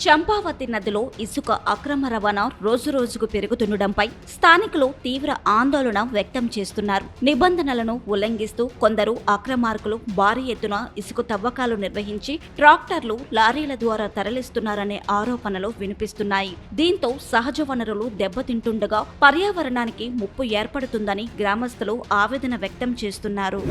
చంపావతి నదిలో ఇసుక అక్రమ రవాణా రోజురోజుకు పెరుగుతుండటంపై స్థానికులు తీవ్ర ఆందోళన వ్యక్తం చేస్తున్నారు. నిబంధనలను ఉల్లంఘిస్తూ కొందరు అక్రమార్కులు భారీ ఎత్తున ఇసుక తవ్వకాలు నిర్వహించి ట్రాక్టర్లు, లారీల ద్వారా తరలిస్తున్నారనే ఆరోపణలు వినిపిస్తున్నాయి. దీంతో సహజ వనరులు దెబ్బతింటుండగా పర్యావరణానికి ముప్పు ఏర్పడుతుందని గ్రామస్తులు ఆవేదన వ్యక్తం చేస్తున్నారు.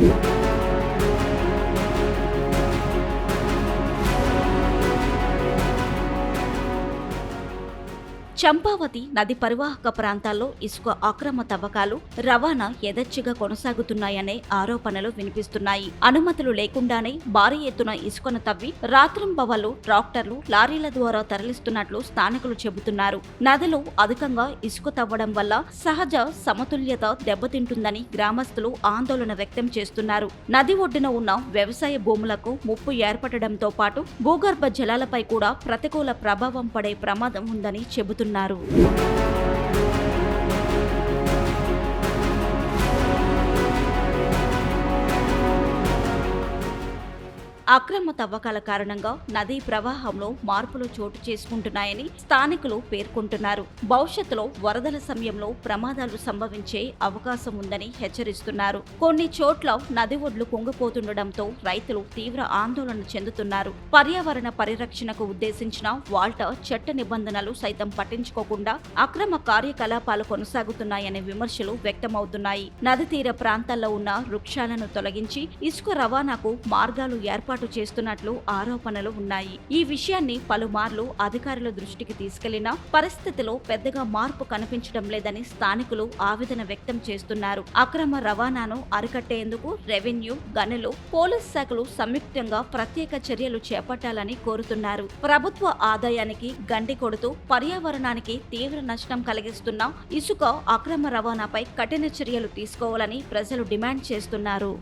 చంపావతి నది పరివాహక ప్రాంతాల్లో ఇసుక అక్రమ తవ్వకాలు, రవాణా యథేచ్ఛగా కొనసాగుతున్నాయనే ఆరోపణలు వినిపిస్తున్నాయి. అనుమతులు లేకుండానే భారీ ఎత్తున ఇసుకను తవ్వి రాత్రింబవళ్లు ట్రాక్టర్లు, లారీల ద్వారా తరలిస్తున్నట్లు స్థానికులు చెబుతున్నారు. నదిలో అధికంగా ఇసుక తవ్వడం వల్ల సహజ సమతుల్యత దెబ్బతింటుందని గ్రామస్తులు ఆందోళన వ్యక్తం చేస్తున్నారు. నది ఒడ్డున ఉన్న వ్యవసాయ భూములకు ముప్పు ఏర్పడడంతో పాటు భూగర్భ జలాలపై కూడా ప్రతికూల ప్రభావం పడే ప్రమాదం ఉందని చెబుతున్నారు. అక్రమ తవ్వకాల కారణంగా నదీ ప్రవాహంలో మార్పులు చోటు చేసుకుంటున్నాయని స్థానికులు పేర్కొంటున్నారు. భవిష్యత్తులో వరదల సమయంలో ప్రమాదాలు సంభవించే అవకాశం ఉందని హెచ్చరిస్తున్నారు. కొన్ని చోట్ల నది ఒడ్లు కుంగిపోతుండటంతో రైతులు తీవ్ర ఆందోళన చెందుతున్నారు. పర్యావరణ పరిరక్షణకు ఉద్దేశించిన వాల్టా చట్ట నిబంధనలు సైతం పట్టించుకోకుండా అక్రమ కార్యకలాపాలు కొనసాగుతున్నాయనే విమర్శలు వ్యక్తమవుతున్నాయి. నది తీర ప్రాంతాల్లో ఉన్న వృక్షాలను తొలగించి ఇసుక రవాణాకు మార్గాలు ఏర్పాటు చేస్తున్నట్లు ఆరోపణలు ఉన్నాయి. ఈ విషయాన్ని పలుమార్లు అధికారుల దృష్టికి తీసుకెళ్లినా పరిస్థితిలో పెద్దగా మార్పు కనిపించడం లేదని స్థానికులు ఆవేదన వ్యక్తం చేస్తున్నారు. అక్రమ రవాణాను అరికట్టేందుకు రెవెన్యూ, గనులు, పోలీస్ శాఖలు సంయుక్తంగా ప్రత్యేక చర్యలు చేపట్టాలని కోరుతున్నారు. ప్రభుత్వ ఆదాయానికి గండి కొడుతూ పర్యావరణానికి తీవ్ర నష్టం కలిగిస్తున్న ఇసుక అక్రమ రవాణాపై కఠిన చర్యలు తీసుకోవాలని ప్రజలు డిమాండ్ చేస్తున్నారు.